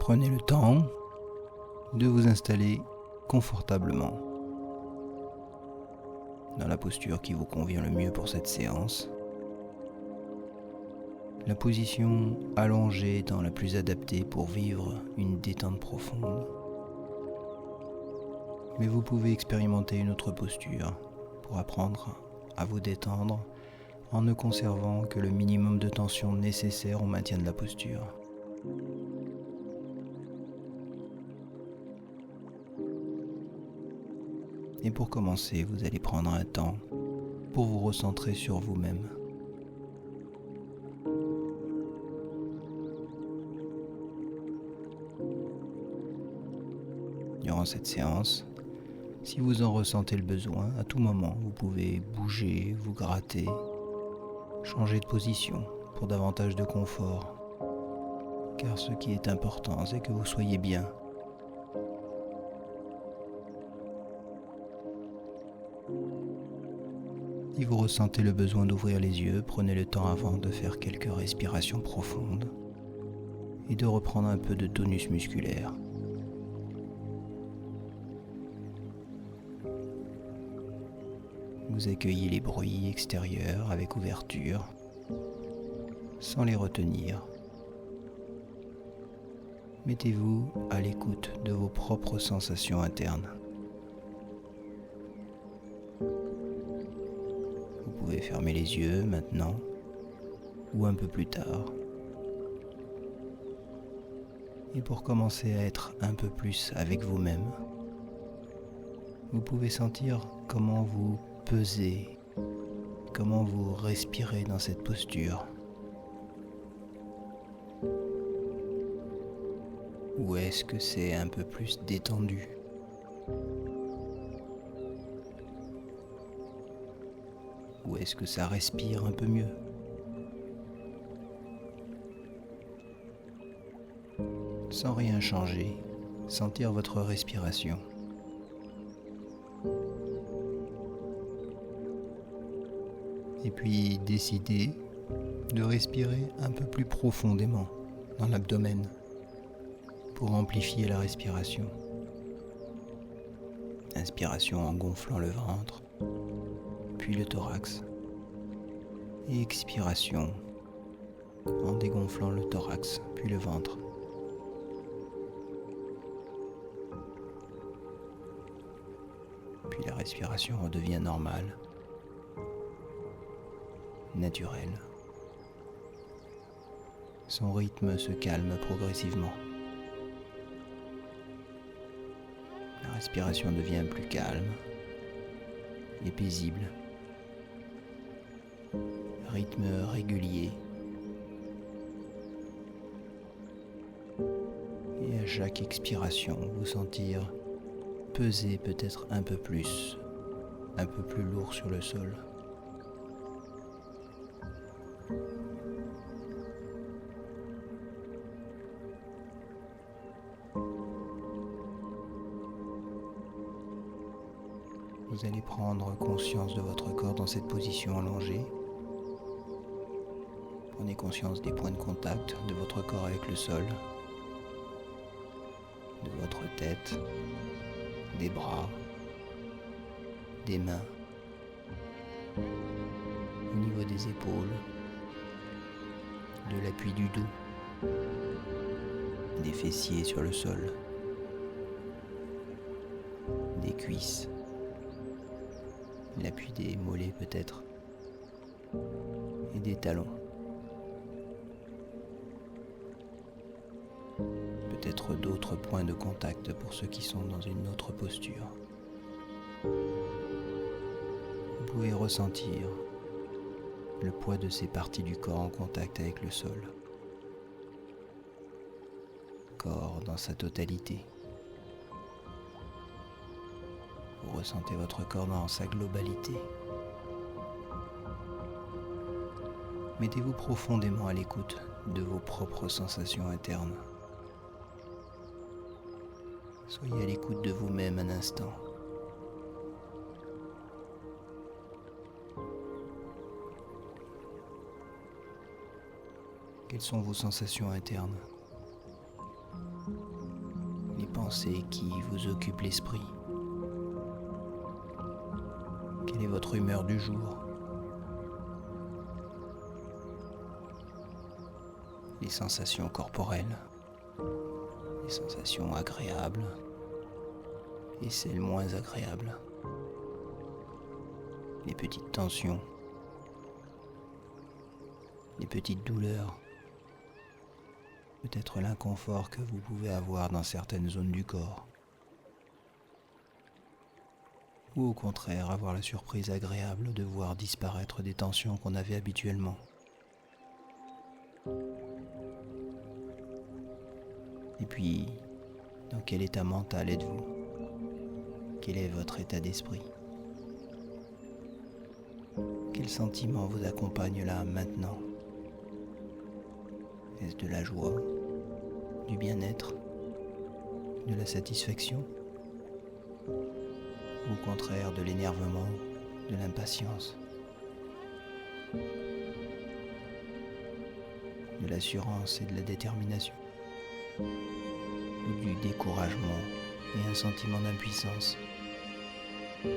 Prenez le temps de vous installer confortablement dans la posture qui vous convient le mieux pour cette séance. La position allongée étant la plus adaptée pour vivre une détente profonde. Mais vous pouvez expérimenter une autre posture pour apprendre à vous détendre en ne conservant que le minimum de tension nécessaire au maintien de la posture. Et pour commencer, vous allez prendre un temps pour vous recentrer sur vous-même. Durant cette séance, si vous en ressentez le besoin, à tout moment, vous pouvez bouger, vous gratter, changer de position pour davantage de confort. Car ce qui est important, c'est que vous soyez bien. Si vous ressentez le besoin d'ouvrir les yeux, prenez le temps avant de faire quelques respirations profondes et de reprendre un peu de tonus musculaire. Vous accueillez les bruits extérieurs avec ouverture, sans les retenir. Mettez-vous à l'écoute de vos propres sensations internes. Vous pouvez fermer les yeux maintenant ou un peu plus tard. Et pour commencer à être un peu plus avec vous-même, vous pouvez sentir comment vous pesez, comment vous respirez dans cette posture. Ou est-ce que c'est un peu plus détendu ? Ou est-ce que ça respire un peu mieux ? Sans rien changer, sentir votre respiration. Et puis décider de respirer un peu plus profondément dans l'abdomen pour amplifier la respiration. Inspiration en gonflant le ventre, puis le thorax. Et expiration en dégonflant le thorax, puis le ventre. Puis la respiration redevient normale, naturelle. Son rythme se calme progressivement. La respiration devient plus calme et paisible. Rythme régulier. Et à chaque expiration, vous sentir peser peut-être un peu plus lourd sur le sol. Vous allez prendre conscience de votre corps dans cette position allongée. Prenez conscience des points de contact de votre corps avec le sol, de votre tête, des bras, des mains, au niveau des épaules, de l'appui du dos, des fessiers sur le sol, des cuisses, l'appui des mollets peut-être, et des talons. Peut-être d'autres points de contact pour ceux qui sont dans une autre posture. Vous pouvez ressentir le poids de ces parties du corps en contact avec le sol. Corps dans sa totalité. Vous ressentez votre corps dans sa globalité. Mettez-vous profondément à l'écoute de vos propres sensations internes. Soyez à l'écoute de vous-même un instant. Quelles sont vos sensations internes ? pensées qui vous occupent l'esprit? Quelle est votre humeur du jour? Les sensations corporelles, les sensations agréables et celles moins agréables, les petites tensions, les petites douleurs, peut-être l'inconfort que vous pouvez avoir dans certaines zones du corps, ou au contraire avoir la surprise agréable de voir disparaître des tensions qu'on avait habituellement. Et puis, dans quel état mental êtes-vous? Quel est votre état d'esprit? Quel sentiment vous accompagne là maintenant? Est-ce de la joie, du bien-être, de la satisfaction? Ou au contraire de l'énervement, de l'impatience, de l'assurance et de la détermination? Ou du découragement et un sentiment d'impuissance, de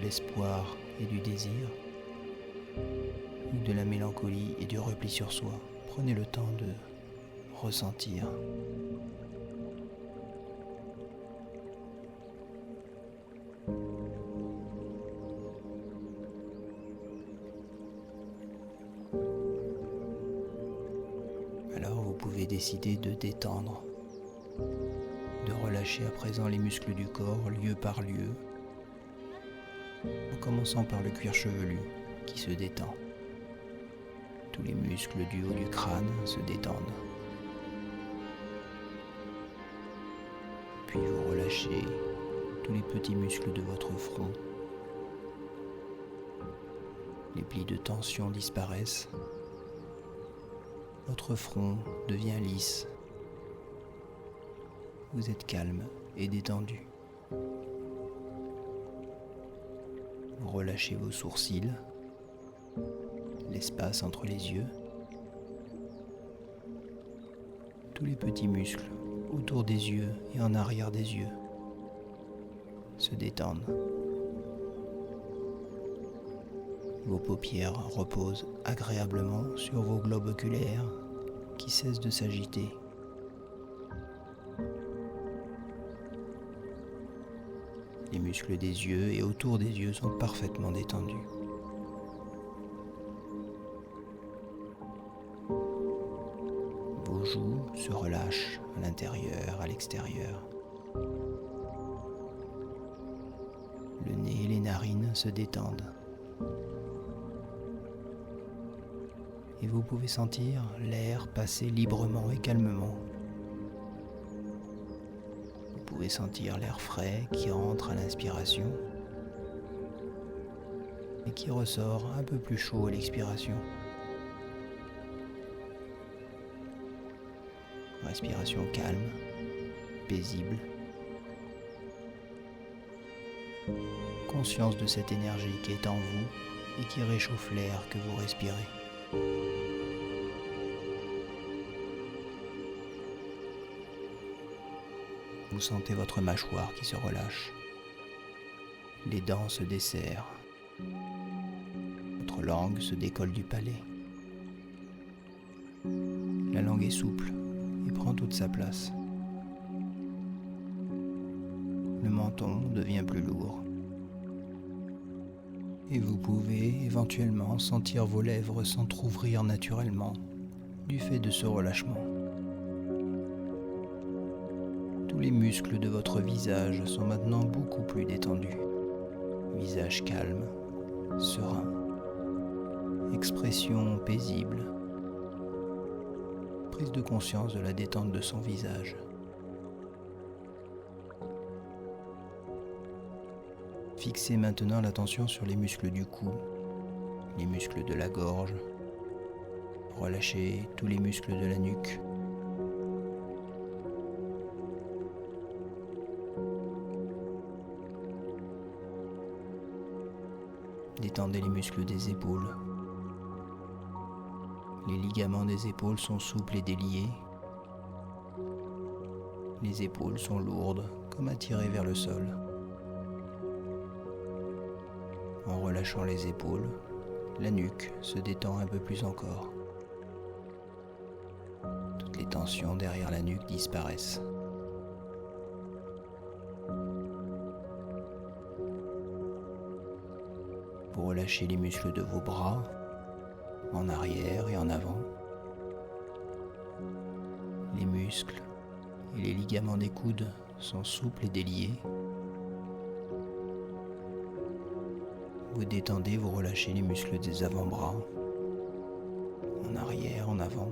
l'espoir et du désir, ou de la mélancolie et du repli sur soi? Prenez le temps de ressentir. Alors vous pouvez décider de détendre, de relâcher à présent les muscles du corps lieu par lieu, en commençant par le cuir chevelu qui se détend. Tous les muscles du haut du crâne se détendent. Puis vous relâchez tous les petits muscles de votre front. Les plis de tension disparaissent. Votre front devient lisse. Vous êtes calme et détendu. Vous relâchez vos sourcils, l'espace entre les yeux, tous les petits muscles autour des yeux et en arrière des yeux se détendent. Vos paupières reposent agréablement sur vos globes oculaires qui cessent de s'agiter. Les muscles des yeux et autour des yeux sont parfaitement détendus. Vos joues se relâchent à l'intérieur, à l'extérieur. Le nez et les narines se détendent. Et vous pouvez sentir l'air passer librement et calmement. Vous pouvez sentir l'air frais qui entre à l'inspiration et qui ressort un peu plus chaud à l'expiration. Respiration calme, paisible. Conscience de cette énergie qui est en vous et qui réchauffe l'air que vous respirez. Vous sentez votre mâchoire qui se relâche. Les dents se desserrent. Votre langue se décolle du palais. La langue est souple et prend toute sa place. Le menton devient plus lourd. Et vous pouvez éventuellement sentir vos lèvres s'entr'ouvrir naturellement du fait de ce relâchement. Tous les muscles de votre visage sont maintenant beaucoup plus détendus. Visage calme, serein, expression paisible, prise de conscience de la détente de son visage. Fixez maintenant l'attention sur les muscles du cou, les muscles de la gorge. Relâchez tous les muscles de la nuque. Détendez les muscles des épaules. Les ligaments des épaules sont souples et déliés. Les épaules sont lourdes, comme attirées vers le sol. En relâchant les épaules, la nuque se détend un peu plus encore. Toutes les tensions derrière la nuque disparaissent. Vous relâchez les muscles de vos bras, en arrière et en avant. Les muscles et les ligaments des coudes sont souples et déliés. Vous détendez, vous relâchez les muscles des avant-bras, en arrière, en avant,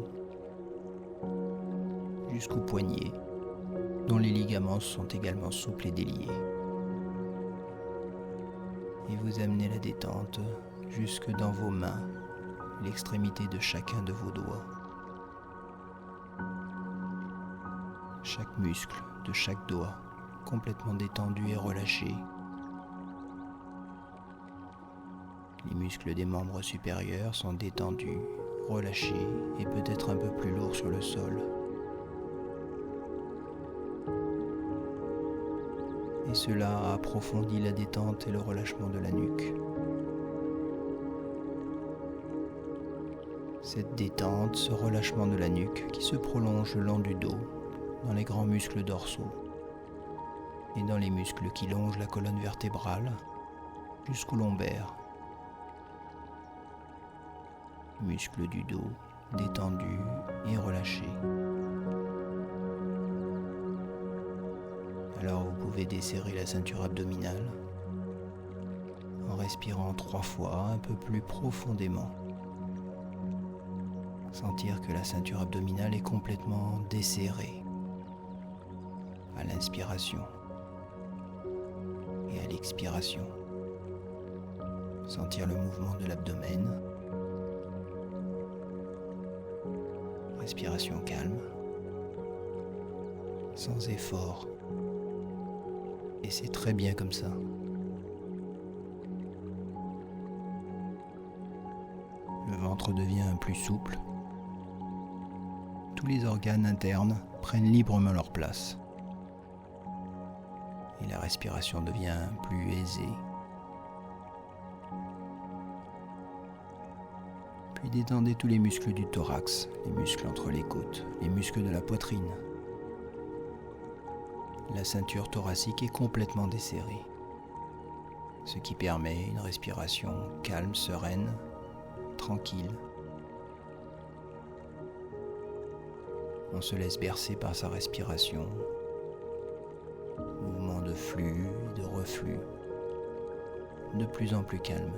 jusqu'aux poignets, dont les ligaments sont également souples et déliés. Et vous amenez la détente jusque dans vos mains, l'extrémité de chacun de vos doigts. Chaque muscle de chaque doigt complètement détendu et relâché. Les muscles des membres supérieurs sont détendus, relâchés et peut-être un peu plus lourds sur le sol. Et cela approfondit la détente et le relâchement de la nuque. Cette détente, ce relâchement de la nuque qui se prolonge le long du dos, dans les grands muscles dorsaux et dans les muscles qui longent la colonne vertébrale jusqu'au lombaire. Muscles du dos détendus et relâchés. Alors vous pouvez desserrer la ceinture abdominale en respirant 3 fois un peu plus profondément. Sentir que la ceinture abdominale est complètement desserrée à l'inspiration et à l'expiration. Sentir le mouvement de l'abdomen. Respiration calme, sans effort. Et c'est très bien comme ça. Le ventre devient plus souple. Tous les organes internes prennent librement leur place. Et la respiration devient plus aisée. Puis détendez tous les muscles du thorax, les muscles entre les côtes, les muscles de la poitrine. La ceinture thoracique est complètement desserrée, ce qui permet une respiration calme, sereine, tranquille. On se laisse bercer par sa respiration, mouvement de flux et de reflux, de plus en plus calme.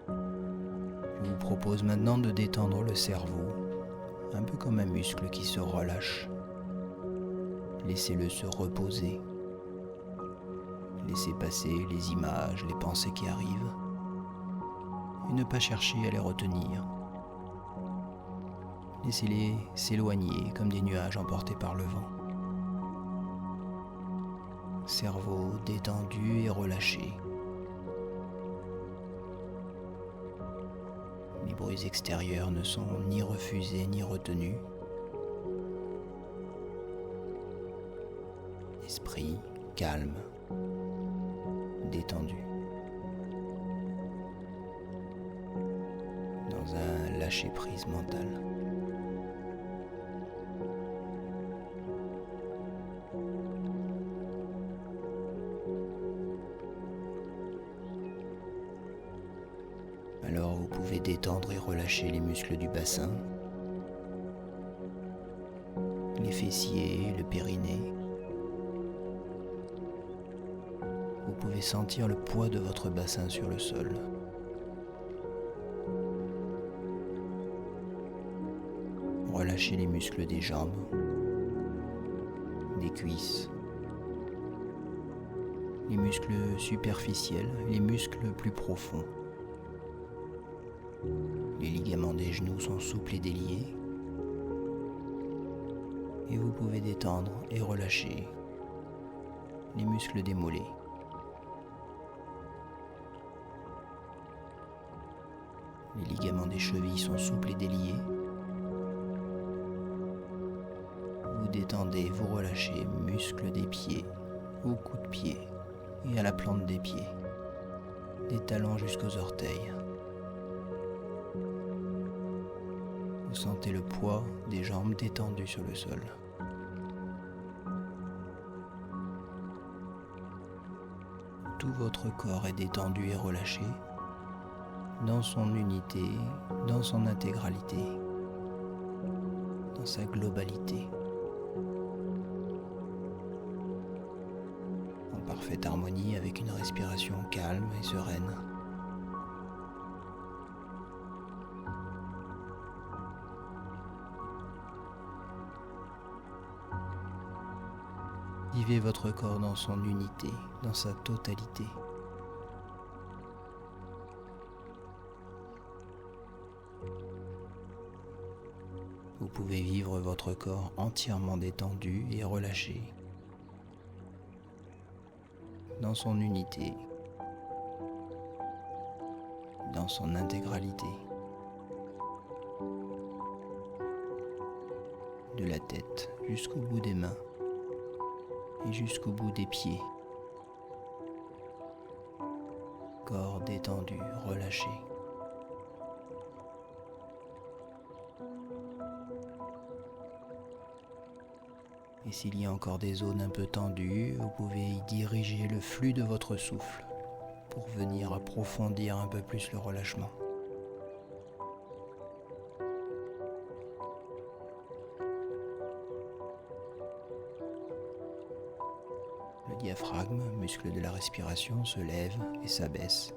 Je vous propose maintenant de détendre le cerveau, un peu comme un muscle qui se relâche. Laissez-le se reposer. Laissez passer les images, les pensées qui arrivent, et ne pas chercher à les retenir. Laissez-les s'éloigner comme des nuages emportés par le vent. Cerveau détendu et relâché. Les bruits extérieurs ne sont ni refusés ni retenus. Esprit calme, détendu. Dans un lâcher-prise mental. Alors vous pouvez détendre et relâcher les muscles du bassin, les fessiers, le périnée. Vous pouvez sentir le poids de votre bassin sur le sol. Relâchez les muscles des jambes, des cuisses, les muscles superficiels, les muscles plus profonds. Les ligaments des genoux sont souples et déliés. Et vous pouvez détendre et relâcher les muscles des mollets. Les ligaments des chevilles sont souples et déliés. vous détendez, vous relâchez, muscles des pieds, au cou de pied et à la plante des pieds, des talons jusqu'aux orteils. Vous sentez le poids des jambes détendues sur le sol. Tout votre corps est détendu et relâché dans son unité, dans son intégralité, dans sa globalité, en parfaite harmonie avec une respiration calme et sereine. Vivez votre corps dans son unité, dans sa totalité. Vous pouvez vivre votre corps entièrement détendu et relâché, dans son unité, dans son intégralité, de la tête jusqu'au bout des mains et jusqu'au bout des pieds. Corps détendu, relâché. Et s'il y a encore des zones un peu tendues, vous pouvez y diriger le flux de votre souffle pour venir approfondir un peu plus le relâchement. Le diaphragme, muscle de la respiration, se lève et s'abaisse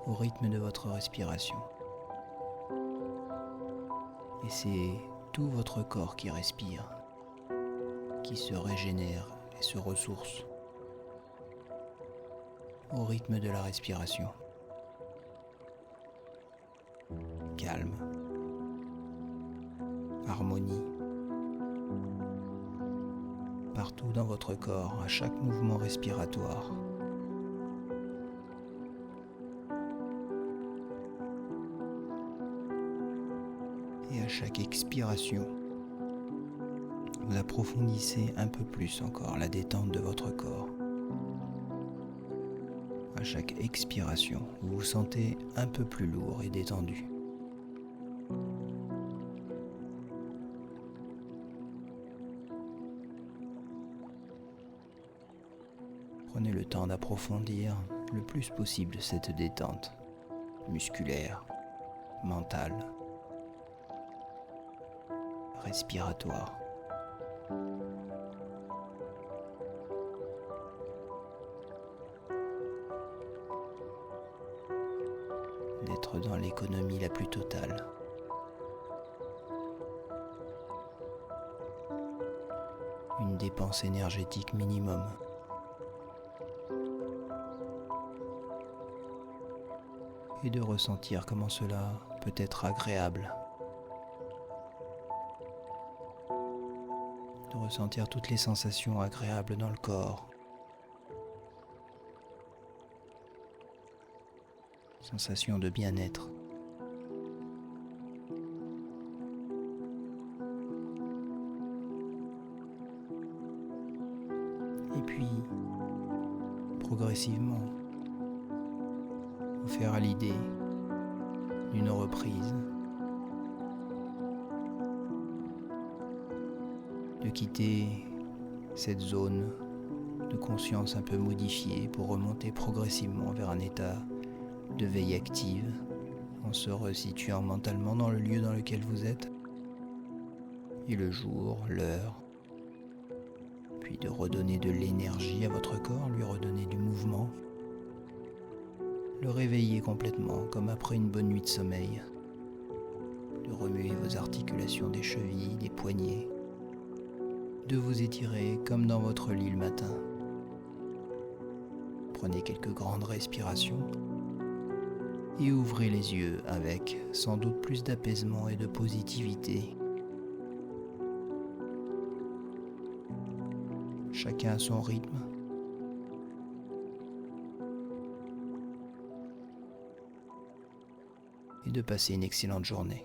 au rythme de votre respiration. Et c'est tout votre corps qui respire, qui se régénère et se ressource au rythme de la respiration. Calme, harmonie, partout dans votre corps, à chaque mouvement respiratoire. Et à chaque expiration, vous approfondissez un peu plus encore la détente de votre corps. À chaque expiration, vous vous sentez un peu plus lourd et détendu. Prenez le temps d'approfondir le plus possible cette détente musculaire, mentale, respiratoire. D'être dans l'économie la plus totale. Une dépense énergétique minimum. Et de ressentir comment cela peut être agréable. De ressentir toutes les sensations agréables dans le corps. Sensation de bien-être. Et puis, progressivement, vous faire à l'idée d'une reprise, de quitter cette zone de conscience un peu modifiée pour remonter progressivement vers un état de veille active, en se resituant mentalement dans le lieu dans lequel vous êtes, et le jour, l'heure, puis de redonner de l'énergie à votre corps, lui redonner du mouvement, le réveiller complètement comme après une bonne nuit de sommeil, de remuer vos articulations des chevilles, des poignets, de vous étirer comme dans votre lit le matin. Prenez quelques grandes respirations et ouvrez les yeux avec sans doute plus d'apaisement et de positivité. Chacun à son rythme. Et de passer une excellente journée.